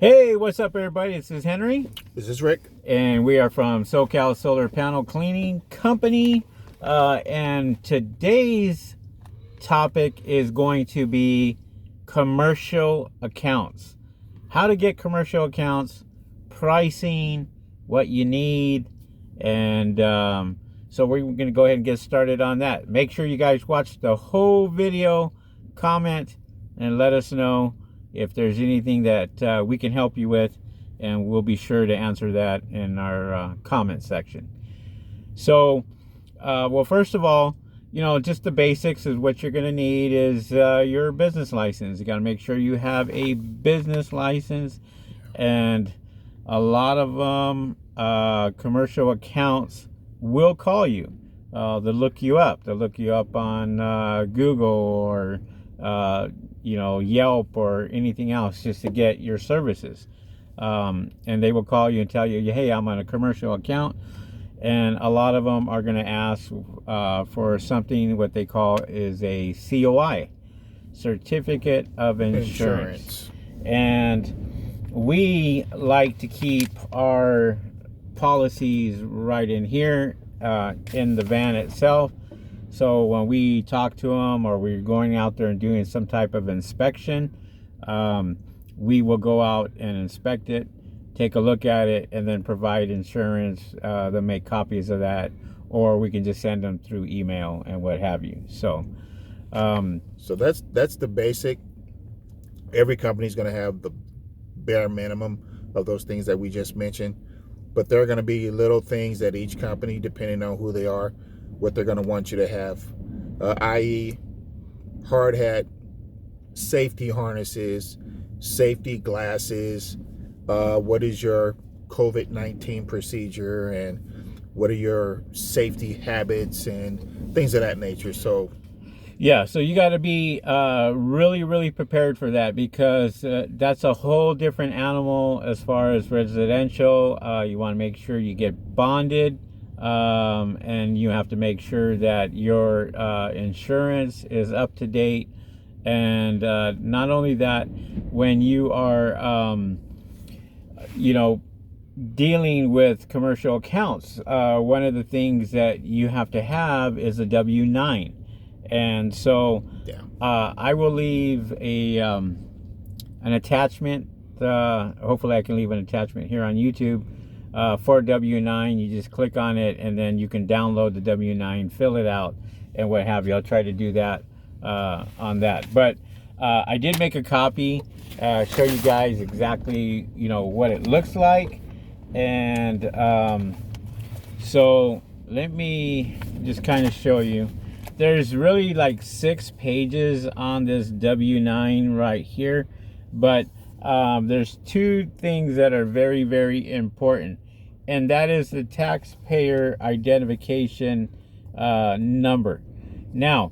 Hey, what's up, everybody? This is Henry. This is Rick. And we are from SoCal Solar Panel Cleaning Company. And today's topic is going to be commercial accounts. How to get commercial accounts, pricing, what you need. And so we're going to go ahead and get started on that. Make sure you guys watch the whole video, comment, and let us know if there's anything that we can help you with, and we'll be sure to answer that in our comment section. So, well, first of all, just the basics is what you're going to need is your business license. You got to make sure you have a business license, and a lot of them, commercial accounts will call you. They'll look you up. They'll look you up on Google or Yelp or anything else just to get your services. And they will call you and tell you, hey, I'm on a commercial account. And a lot of them are going to ask for something, what they call is a COI, Certificate of Insurance. And we like to keep our policies right in here in the van itself. So when we talk to them or we're going out there and doing some type of inspection, we will go out and inspect it, take a look at it, and then provide insurance. They'll make copies of that, or we can just send them through email and what have you. So that's the basic. Every company's going to have the bare minimum of those things that we just mentioned, but there are going to be little things that each company, depending on who they are, what they're going to want you to have, i.e. hard hat, safety harnesses, safety glasses, what is your COVID-19 procedure, and what are your safety habits and things of that nature. So yeah, so you got to be really prepared for that, because that's a whole different animal as far as residential. You want to make sure you get bonded. And you have to make sure that your insurance is up to date. And not only that, when you are, dealing with commercial accounts, one of the things that you have to have is a W-9. And so I will leave an attachment. Hopefully I can leave an attachment here on YouTube. For W-9, you just click on it, and then you can download the W-9, fill it out, and what have you. I'll try to do that on that. But I did make a copy, show you guys exactly, what it looks like. And so let me just kind of show you. There's really like 6 pages on this W-9 right here, but there's 2 things that are very important, and that is the taxpayer identification number. Now,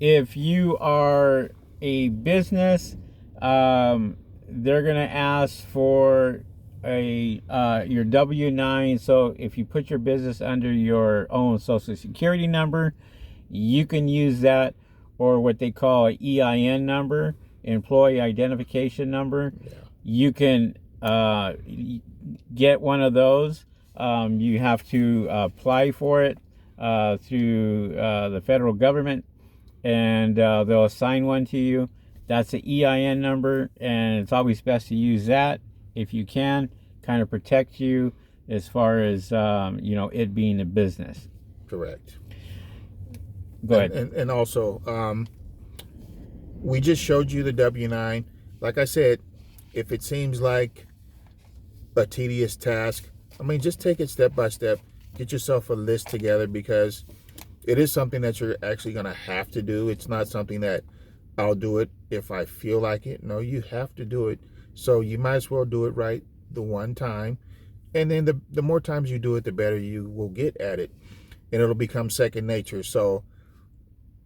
if you are a business, they're going to ask for your W-9. So if you put your business under your own Social Security number, you can use that, or what they call an EIN number, employee identification number. You can get one of those. You have to apply for it through the federal government, and they'll assign one to you. That's the EIN number, and it's always best to use that if you can, kind of protect you as far as it being a business. Correct. Go ahead. And also, we just showed you the W-9. Like I said, if it seems like a tedious task, just take it step by step. Get yourself a list together, because it is something that you're actually going to have to do. It's not something that I'll do it if I feel like it. No, you have to do it. So you might as well do it right the one time. And then the more times you do it, the better you will get at it. And it'll become second nature. So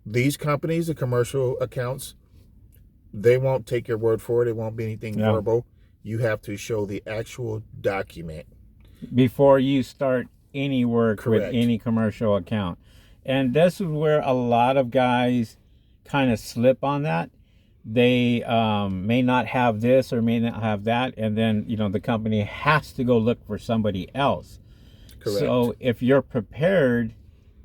these companies, the commercial accounts, they won't take your word for it. It won't be anything verbal. You have to show the actual document before you start any work. Correct. With any commercial account. And this is where a lot of guys kind of slip on that. they may not have this or may not have that, and then the company has to go look for somebody else. Correct. So if you're prepared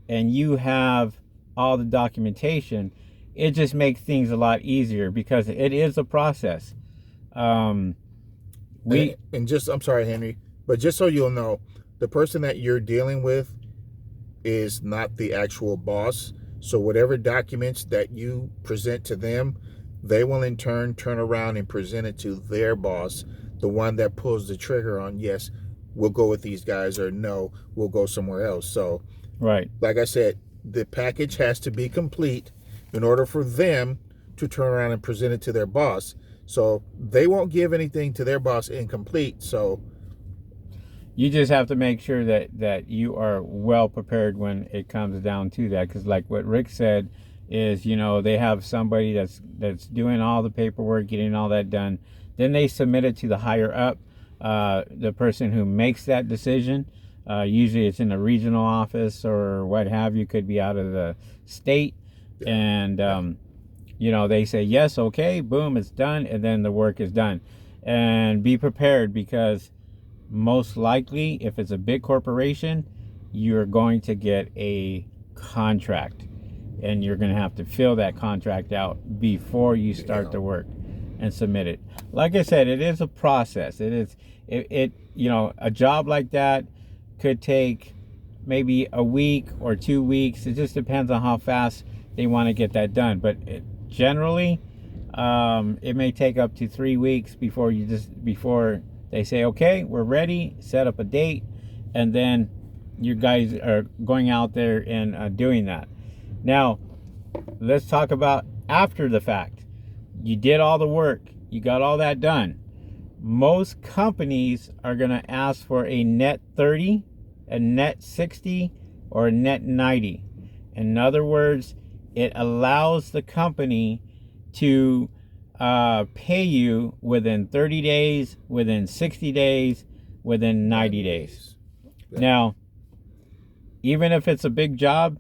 and you have all the documentation, it just makes things a lot easier because it is a process. And just, I'm sorry, Henry, but just so you'll know, the person that you're dealing with is not the actual boss. So whatever documents that you present to them, they will in turn turn around and present it to their boss, the one that pulls the trigger on, yes, we'll go with these guys, or no, we'll go somewhere else. So, right, like I said, the package has to be complete in order for them to turn around and present it to their boss. So they won't give anything to their boss incomplete. So you just have to make sure that you are well prepared when it comes down to that, because like what Rick said is, they have somebody that's doing all the paperwork, getting all that done, then they submit it to the higher up, the person who makes that decision. Usually it's in a regional office or what have you, could be out of the state, and they say yes, okay, boom, it's done, and then the work is done. And be prepared, because most likely, if it's a big corporation, you're going to get a contract, and you're going to have to fill that contract out before you start the work and submit it. Like I said, it is a process. A job like that could take maybe a week or 2 weeks. It just depends on how fast they want to get that done. But generally, it may take up to 3 weeks before they say, okay, we're ready, set up a date, and then you guys are going out there and doing that. Now, let's talk about after the fact. You did all the work, you got all that done. Most companies are going to ask for a net 30, a net 60, or a net 90. In other words, it allows the company to pay you within 30 days, within 60 days, within 90 days. Yeah. Now, even if it's a big job,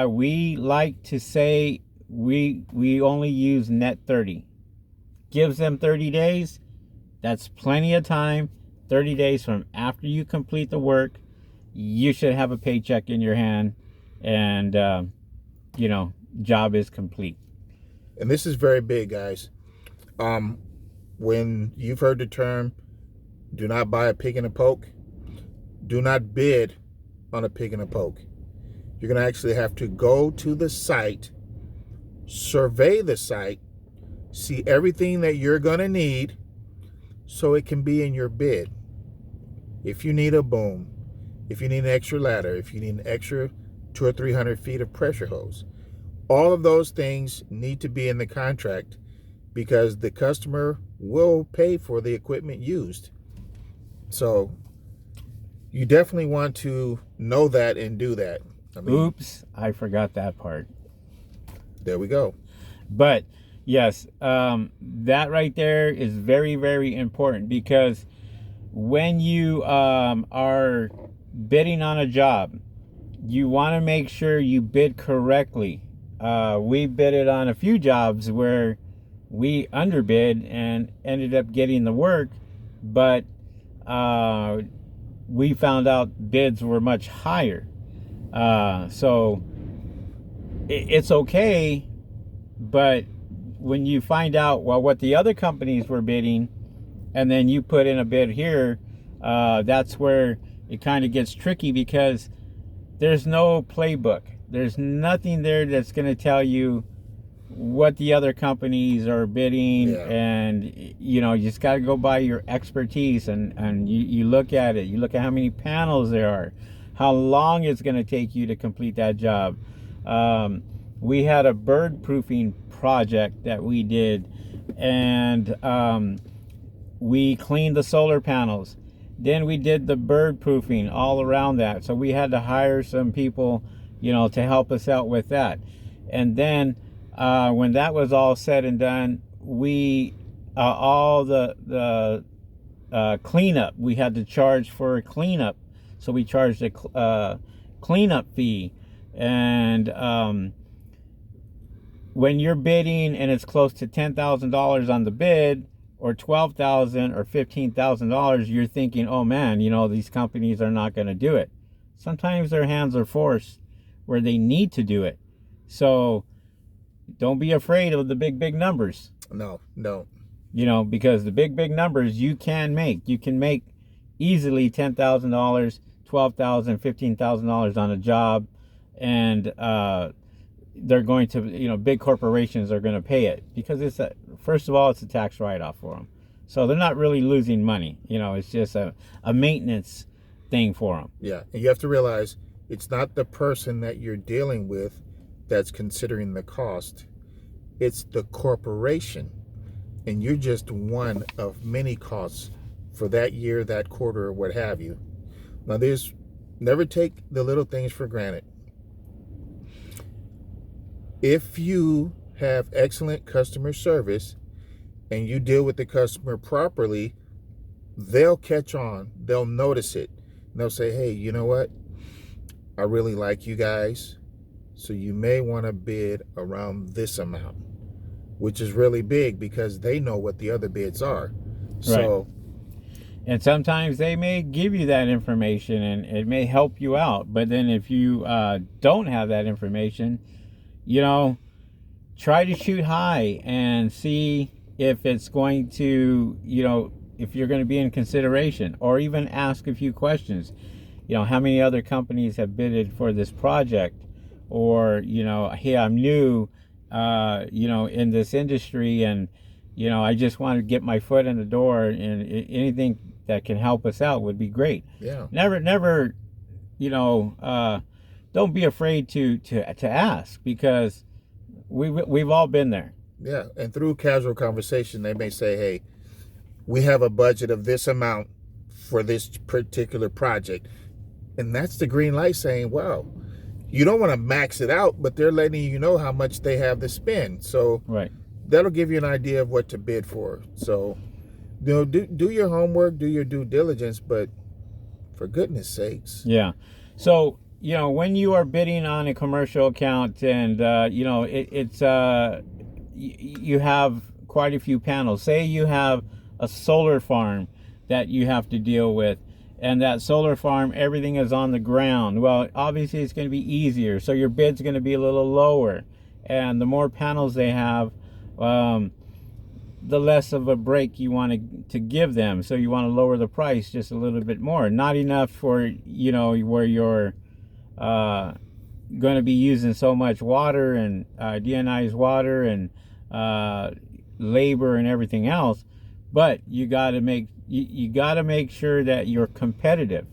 we like to say we only use net 30. Gives them 30 days. That's plenty of time. 30 days from after you complete the work, you should have a paycheck in your hand, and job is complete. And this is very big, guys. When you've heard the term, do not buy a pig in a poke, do not bid on a pig in a poke. You're going to actually have to go to the site, survey the site, see everything that you're going to need so it can be in your bid. If you need a boom, if you need an extra ladder, if you need an extra 200 or 300 feet of pressure hose, all of those things need to be in the contract, because the customer will pay for the equipment used. So you definitely want to know that and do that. Oops, I forgot that part. There we go. But yes, that right there is very, very important, because when you are bidding on a job, you want to make sure you bid correctly. We bidded on a few jobs where we underbid and ended up getting the work, but we found out bids were much higher. So it's okay, but when you find out what the other companies were bidding, and then you put in a bid here, that's where it kind of gets tricky, because there's no playbook. There's nothing there that's going to tell you what the other companies are bidding, and you just got to go by your expertise, and you look at it. You look at how many panels there are, how long it's going to take you to complete that job. We had a bird proofing project that we did, and we cleaned the solar panels. Then we did the bird proofing all around that. So we had to hire some people, to help us out with that. And then when that was all said and done, we all the cleanup, we had to charge for a cleanup. So we charged a cleanup fee, and when you're bidding and it's close to $10,000 on the bid, or $12,000 or $15,000, you're thinking, oh man, these companies are not going to do it. Sometimes their hands are forced where they need to do it. So don't be afraid of the big numbers. No. Because the big numbers you can make. You can make easily $10,000, $12,000, $15,000 on a job, and they're going to, big corporations are going to pay it because first of all, it's a tax write-off for them. So they're not really losing money. It's just a maintenance thing for them. Yeah, and you have to realize it's not the person that you're dealing with that's considering the cost. It's the corporation. And you're just one of many costs for that year, that quarter, or what have you. Now, never take the little things for granted. If you have excellent customer service and you deal with the customer properly, they'll catch on. They'll notice it. And they'll say, hey, you know what? I really like you guys. So you may want to bid around this amount, which is really big because they know what the other bids are. So, and sometimes they may give you that information and it may help you out. But then if you don't have that information, try to shoot high and see if it's going to, if you're going to be in consideration, or even ask a few questions. How many other companies have bidded for this project? Or, hey, I'm new, in this industry, and, I just want to get my foot in the door, and anything that can help us out would be great. Yeah. Never, don't be afraid to ask, because we've all been there. Yeah, and through casual conversation, they may say, hey, we have a budget of this amount for this particular project. And that's the green light saying, wow, you don't want to max it out, but they're letting you know how much they have to spend. So that'll give you an idea of what to bid for. So, do your homework, do your due diligence, but for goodness sakes. Yeah. So, when you are bidding on a commercial account and, you have quite a few panels. Say you have a solar farm that you have to deal with, and that solar farm, everything is on the ground. Well, obviously it's going to be easier, so your bid's going to be a little lower. And the more panels they have, the less of a break you want to give them. So you want to lower the price just a little bit more. Not enough for, where you're going to be using so much water and deionized water and labor and everything else, but you got to make sure that you're competitive,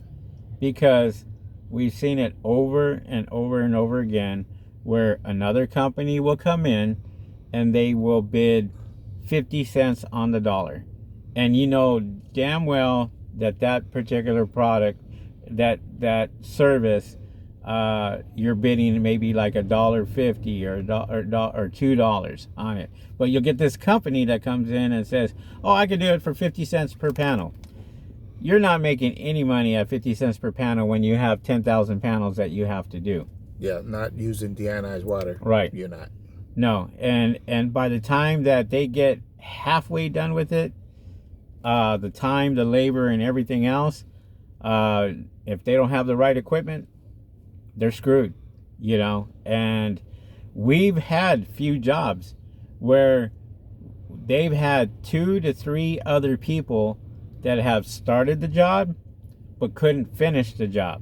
because we've seen it over and over and over again where another company will come in and they will bid 50 cents on the dollar, and damn well that particular product, that service, you're bidding maybe like $1.50 or $2 on it. But you'll get this company that comes in and says, oh, I can do it for 50 cents per panel. You're not making any money at 50 cents per panel when you have 10,000 panels that you have to do. Yeah, not using deionized water. Right. You're not. No, and by the time that they get halfway done with it, the time, the labor, and everything else, if they don't have the right equipment, they're screwed, and we've had few jobs where they've had 2 to 3 other people that have started the job but couldn't finish the job,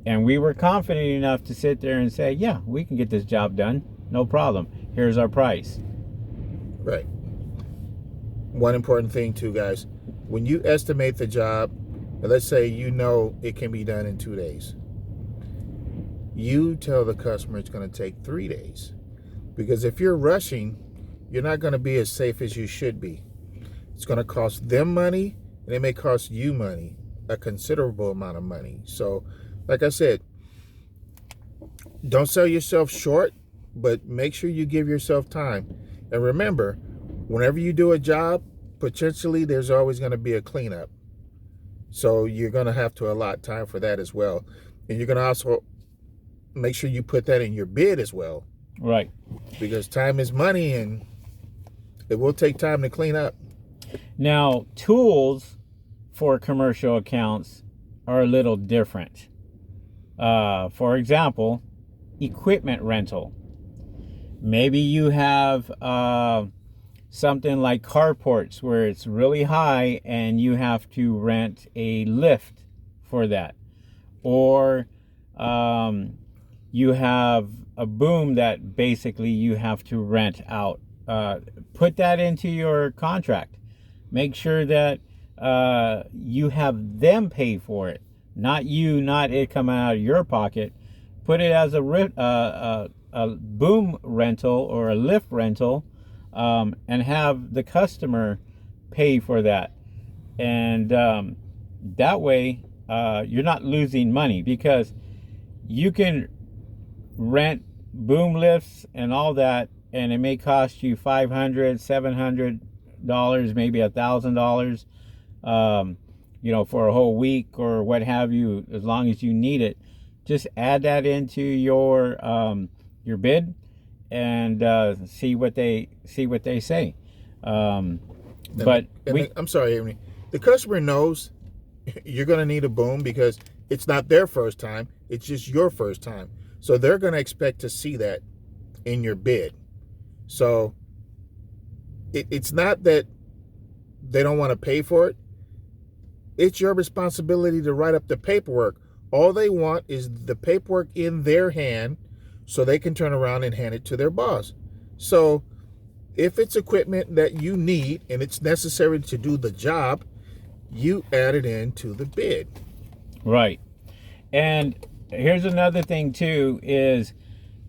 and we were confident enough to sit there and say, yeah, we can get this job done, no problem, here's our price. Right. One important thing too, guys, when you estimate the job, let's say it can be done in 2 days, you tell the customer it's going to take 3 days, because if you're rushing, you're not going to be as safe as you should be. It's going to cost them money, and it may cost you money, a considerable amount of money. So, like I said, don't sell yourself short, but make sure you give yourself time. And remember, whenever you do a job, potentially there's always going to be a cleanup. So you're going to have to allot time for that as well. And you're going to also make sure you put that in your bid as well. Right. Because time is money, and it will take time to clean up. Now, tools for commercial accounts are a little different. For example, equipment rental. Maybe you have something like carports where it's really high and you have to rent a lift for that. Or you have a boom that basically you have to rent out. Put that into your contract. Make sure that you have them pay for it, not you, not it coming out of your pocket. Put it as a boom rental or a lift rental, and have the customer pay for that. And that way, you're not losing money, because you can rent boom lifts and all that, and it may cost you $500, $700, maybe $1,000, for a whole week or what have you, as long as you need it. Just add that into your bid and see what they say. I'm sorry, Amy. The customer knows you're going to need a boom because it's not their first time. It's just your first time. So they're going to expect to see that in your bid. So it's not that they don't want to pay for it. It's your responsibility to write up the paperwork. All they want is the paperwork in their hand so they can turn around and hand it to their boss. So if it's equipment that you need and it's necessary to do the job, you add it into the bid. Right. And here's another thing too, is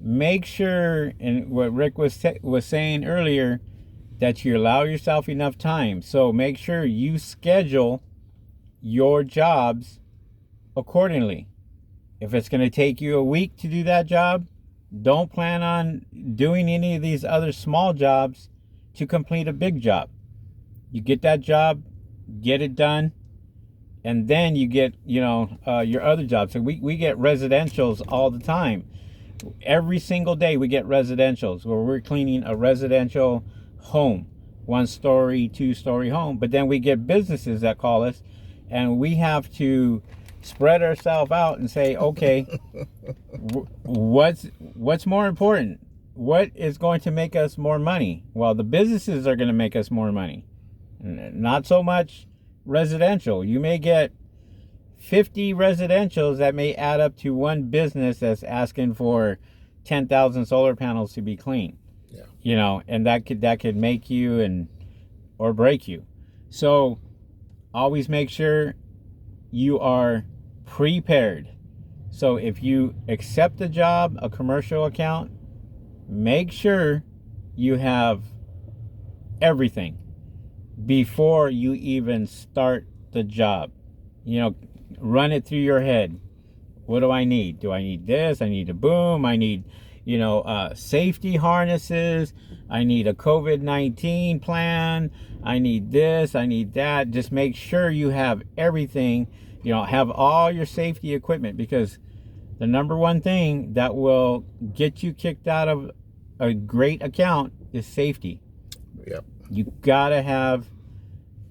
make sure, and what Rick was saying earlier, that you allow yourself enough time. So make sure you schedule your jobs accordingly. If it's going to take you a week to do that job, don't plan on doing any of these other small jobs to complete a big job. You get that job, get it done, and then you get, your other jobs. So we get residentials all the time. Every single day we get residentials where we're cleaning a residential home, 1-story, 2-story home. But then we get businesses that call us, and we have to spread ourselves out and say, okay, what's more important? What is going to make us more money? Well, the businesses are going to make us more money. Not so much residential. You may get 50 residentials that may add up to one business that's asking for 10,000 solar panels to be cleaned. Yeah. And that could make you or break you. So always make sure you are prepared. So if you accept a job, a commercial account, make sure you have everything before you even start the job. Run it through your head. What do I need? Do I need this? I need a boom. I need, safety harnesses. I need a COVID-19 plan. I need this. I need that. Just make sure you have everything. Have all your safety equipment, because the number one thing that will get you kicked out of a great account is safety. Yep. You gotta have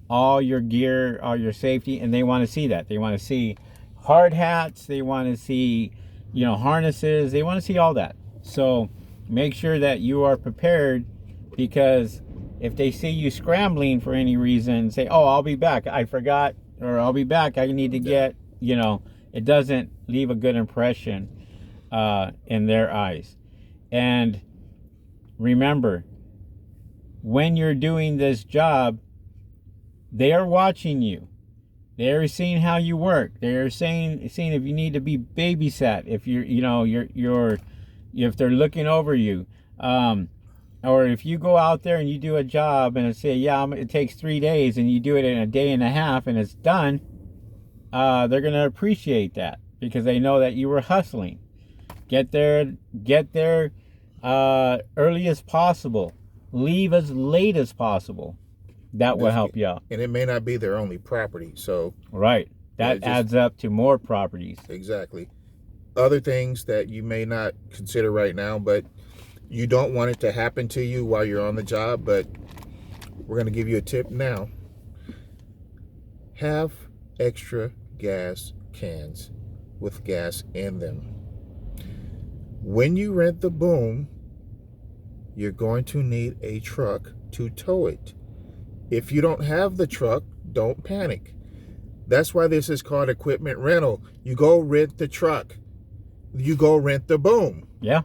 all your gear, all your safety, and they want to see that. They want to see hard hats. They want to see, harnesses. They want to see all that. So make sure that you are prepared, because if they see you scrambling for any reason, say, oh, I'll be back, I forgot, or I'll be back, I need to get, it doesn't leave a good impression in their eyes. And remember, when you're doing this job, they are watching you. They're seeing how you work. They're seeing if you need to be babysat, if if they're looking over you, or if you go out there and you do a job and say, it takes 3 days, and you do it in a day and a half and it's done, they're going to appreciate that, because they know that you were hustling. Get there early as possible. Leave as late as possible. That will help you out. And it may not be their only property. So right. That adds up to more properties. Exactly. Other things that you may not consider right now, but You don't want it to happen to you while you're on the job, but we're going to give you a tip now. Have extra gas cans with gas in them. When you rent the boom, you're going to need a truck to tow it. If you don't have the truck, don't panic. That's why this is called equipment rental. You go rent the truck. You go rent the boom. Yeah.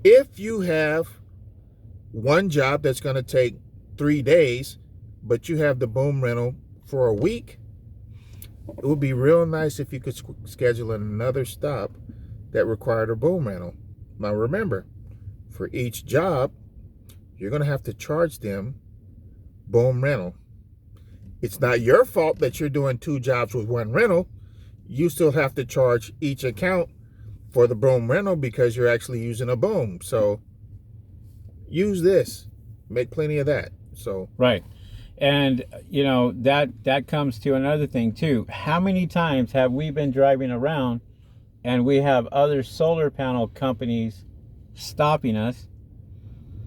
If you have one job that's going to take 3 days, but you have the boom rental for a week, it would be real nice if you could schedule another stop that required a boom rental. Now remember, for each job, you're going to have to charge them boom rental. It's not your fault that you're doing 2 jobs with 1 rental. You still have to charge each account for the boom rental because you're actually using a boom. So use this. Make plenty of that. So right. And you know, that comes to another thing too. How many times have we been driving around and we have other solar panel companies stopping us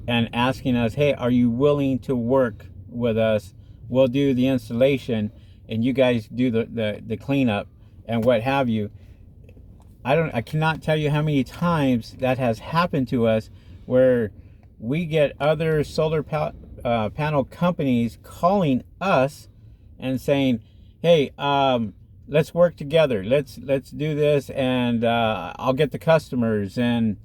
and asking us, hey, are you willing to work with us? We'll do the installation and you guys do the cleanup and what have you. I cannot tell you how many times that has happened to us where we get other solar panel companies calling us and saying, hey, let's work together. Let's do this, and I'll get the customers, and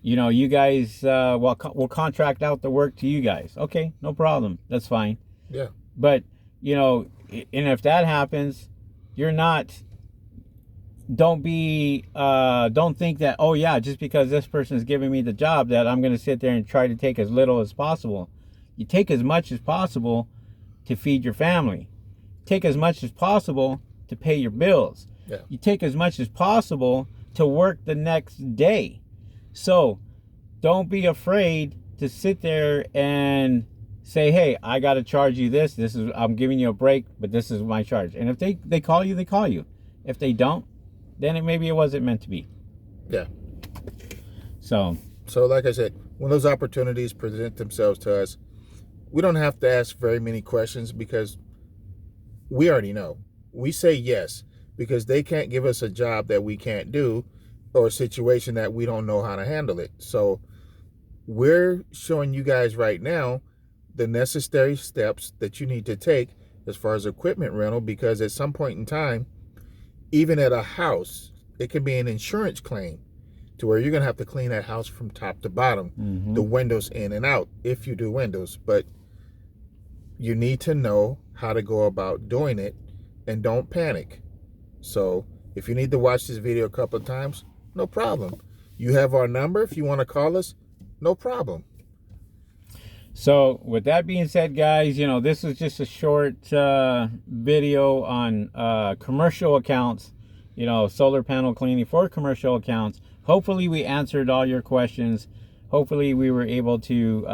you know, you guys, we'll contract out the work to you guys. Okay, no problem. That's fine. yeah. But you know, and if that happens, you're not. Don't think that, oh yeah, just because this person is giving me the job that I'm going to sit there and try to take as little as possible. You take as much as possible to feed your family. Take as much as possible to pay your bills. Yeah. You take as much as possible to work the next day. So don't be afraid to sit there and say, hey, I got to charge you this. I'm giving you a break, but this is my charge. And if they call you, they call you. If they don't, then maybe it wasn't meant to be. Yeah. So like I said, when those opportunities present themselves to us, we don't have to ask very many questions because we already know. We say yes because they can't give us a job that we can't do or a situation that we don't know how to handle it. So we're showing you guys right now the necessary steps that you need to take as far as equipment rental, because at some point in time, even at a house, it can be an insurance claim to where you're going to have to clean that house from top to bottom, the windows in and out, if you do windows. But you need to know how to go about doing it, and don't panic. So if you need to watch this video a couple of times, no problem. You have our number. If you want to call us, no problem. So with that being said, guys, you know, this is just a short video on commercial accounts, you know, solar panel cleaning for commercial accounts. Hopefully we answered all your questions. Hopefully we were able to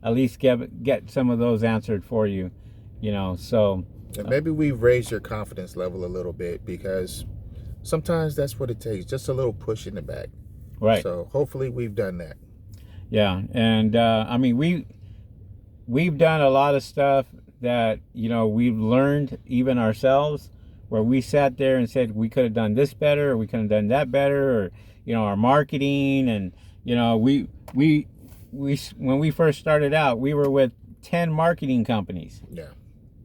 at least get some of those answered for you, you know. So and maybe we've raised your confidence level a little bit, because sometimes that's what it takes, just a little push in the back. Right. So hopefully we've done that. Yeah, and I mean, we've done a lot of stuff that, you know, we've learned even ourselves, where we sat there and said we could have done this better, or we could have done that better, or, you know, our marketing. And you know, we when we first started out, we were with 10 marketing companies. Yeah.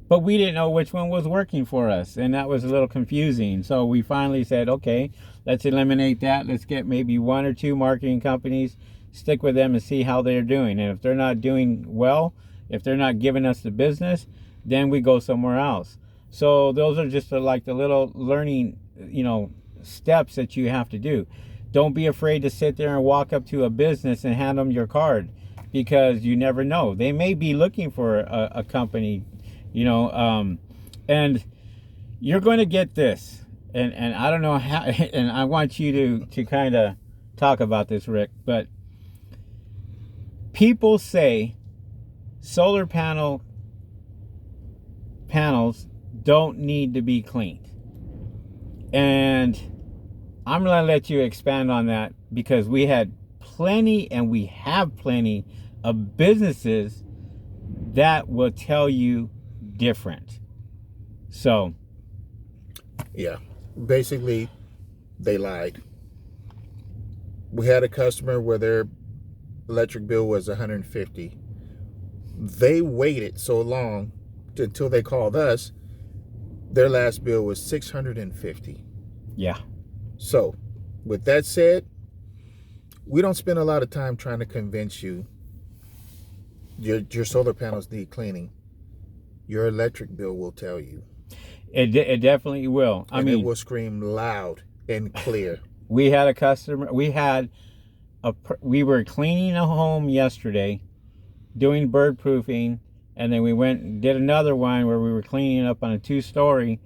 But we didn't know which one was working for us, and that was a little confusing. So we finally said, okay, let's eliminate that. Let's get maybe 1 or 2 marketing companies, stick with them and see how they're doing. And if they're not doing well, if they're not giving us the business, then we go somewhere else. So those are just like the little learning, you know, steps that you have to do. Don't be afraid to sit there and walk up to a business and hand them your card, because you never know. They may be looking for a company, you know, and you're going to get this. And I don't know how, and I want you to kind of talk about this, Rick, but people say solar panels don't need to be cleaned. And I'm going to let you expand on that, because we had plenty, and we have plenty of businesses that will tell you different. So, yeah, basically, they lied. We had a customer where their electric bill was $150. They waited so long until they called us. Their last bill was $650. yeah. So, with that said, we don't spend a lot of time trying to convince you your solar panels need cleaning. Your electric bill will tell you. It definitely will. I mean, it will scream loud and clear. We had a customer. We were cleaning a home yesterday, doing bird proofing, and then we went and did another one where we were cleaning up on a 2-story,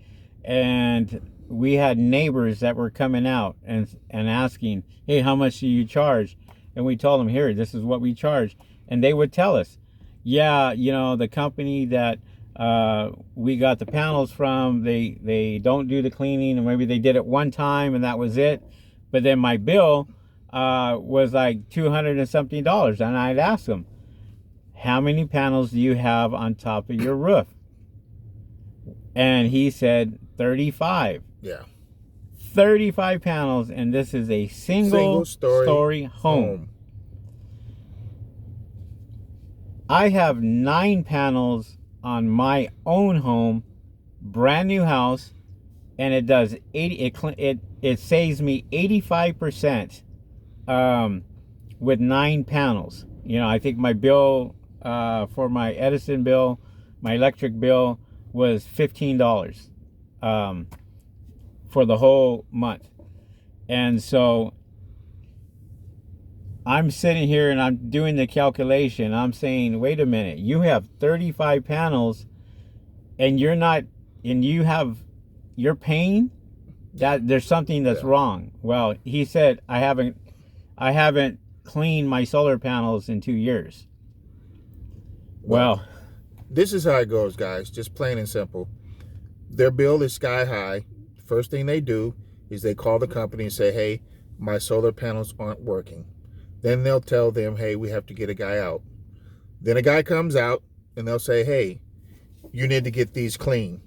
and we had neighbors that were coming out and asking, hey, how much do you charge? And we told them, here, this is what we charge. And they would tell us, yeah, the company that we got the panels from, they don't do the cleaning, and maybe they did it one time and that was it. But then my bill was like $200 and something. And I'd ask them, how many panels do you have on top of your roof? And he said 35. Yeah. 35 panels, and this is a single story home. I have 9 panels on my own home, brand new house, and it does 80. It saves me 85% with 9 panels. I think my bill for my Edison bill, my electric bill was $15 for the whole month. And so I'm sitting here and I'm doing the calculation. I'm saying, wait a minute, you have 35 panels and you're paying that. There's something that's wrong. Well, he said, I haven't cleaned my solar panels in 2 years. Well, this is how it goes, guys. Just plain and simple. Their bill is sky high. First thing they do is they call the company and say, hey, my solar panels aren't working. Then they'll tell them, hey, we have to get a guy out. Then a guy comes out and they'll say, hey, you need to get these clean.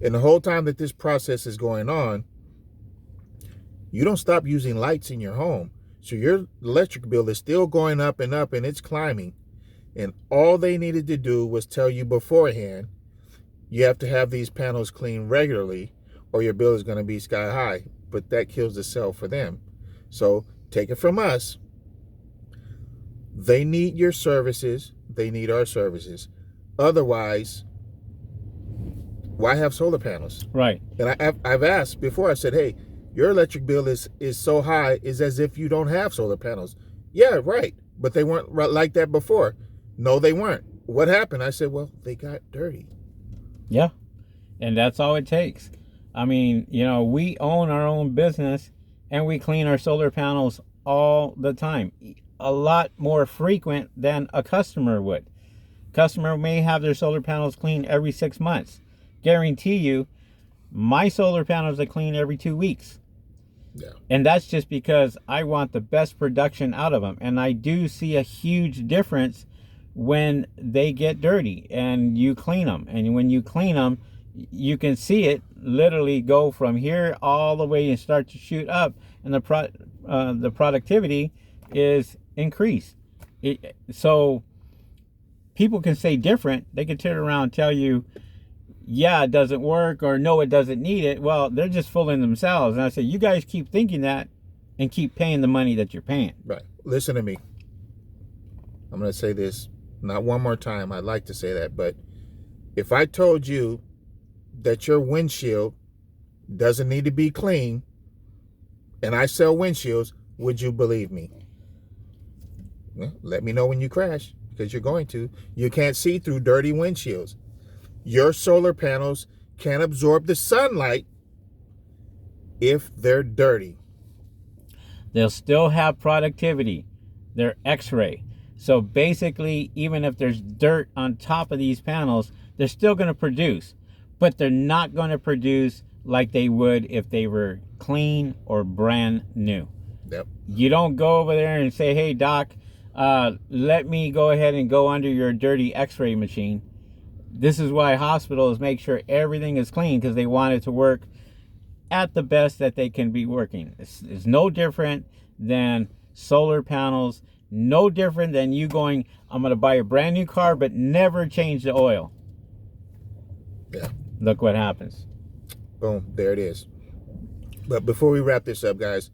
And the whole time that this process is going on, you don't stop using lights in your home. So your electric bill is still going up and it's climbing. And all they needed to do was tell you beforehand, you have to have these panels cleaned regularly or your bill is going to be sky high. But that kills the sale for them. So take it from us. They need your services. They need our services. Otherwise, why have solar panels? Right. And I've asked before, I said, hey, your electric bill is so high, it's as if you don't have solar panels. Yeah, right. But they weren't like that before. No, they weren't. What happened? I said, well, they got dirty. Yeah. And that's all it takes. I mean, we own our own business and we clean our solar panels all the time. A lot more frequent than a customer would. Customer may have their solar panels cleaned every 6 months. Guarantee you, my solar panels are cleaned every 2 weeks. Yeah. And that's just because I want the best production out of them. And I do see a huge difference when they get dirty and you clean them. And when you clean them, you can see it literally go from here all the way and start to shoot up. And the productivity is increased. So people can say different. They can turn around and tell you, yeah, it doesn't work, or no, it doesn't need it. Well, they're just fooling themselves. And I say, you guys keep thinking that and keep paying the money that you're paying. Right. Listen to me. I'm going to say this not one more time. I'd like to say that. But if I told you that your windshield doesn't need to be clean and I sell windshields, would you believe me? Well, let me know when you crash, because you're going to. You can't see through dirty windshields. Your solar panels can absorb the sunlight if they're dirty. They'll still have productivity. They're X-ray. So basically, even if there's dirt on top of these panels, they're still going to produce. But they're not going to produce like they would if they were clean or brand new. Yep. You don't go over there and say, hey, doc, let me go ahead and go under your dirty x-ray machine. This is why hospitals make sure everything is clean, because they want it to work at the best that they can be working. It's no different than solar panels, no different than you going, I'm going to buy a brand new car but never change the oil. Yeah. Look what happens. Boom, there it is. But before we wrap this up, guys,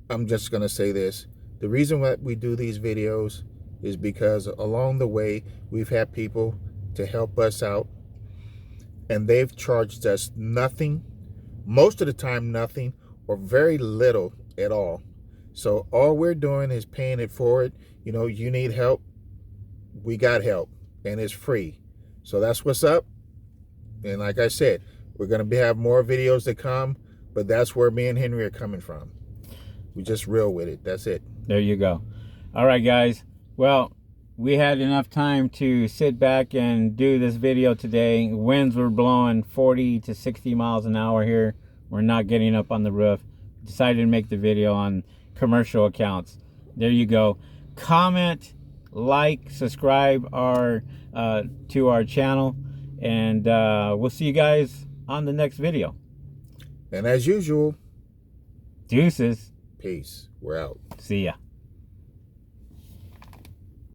I'm just going to say this. The reason why we do these videos is because along the way, we've had people to help us out, and they've charged us nothing, most of the time nothing, or very little at all. So all we're doing is paying it forward. You know, you need help, we got help, and it's free. So that's what's up. And like I said, we're going to have more videos to come, but that's where me and Henry are coming from. We just real with it. That's it. There you go. All right, guys. Well, we had enough time to sit back and do this video today. Winds were blowing 40 to 60 miles an hour here. We're not getting up on the roof. Decided to make the video on commercial accounts. There you go. Comment, like, subscribe to our channel, and we'll see you guys on the next video. And as usual, Deuces. peace. We're out. See ya.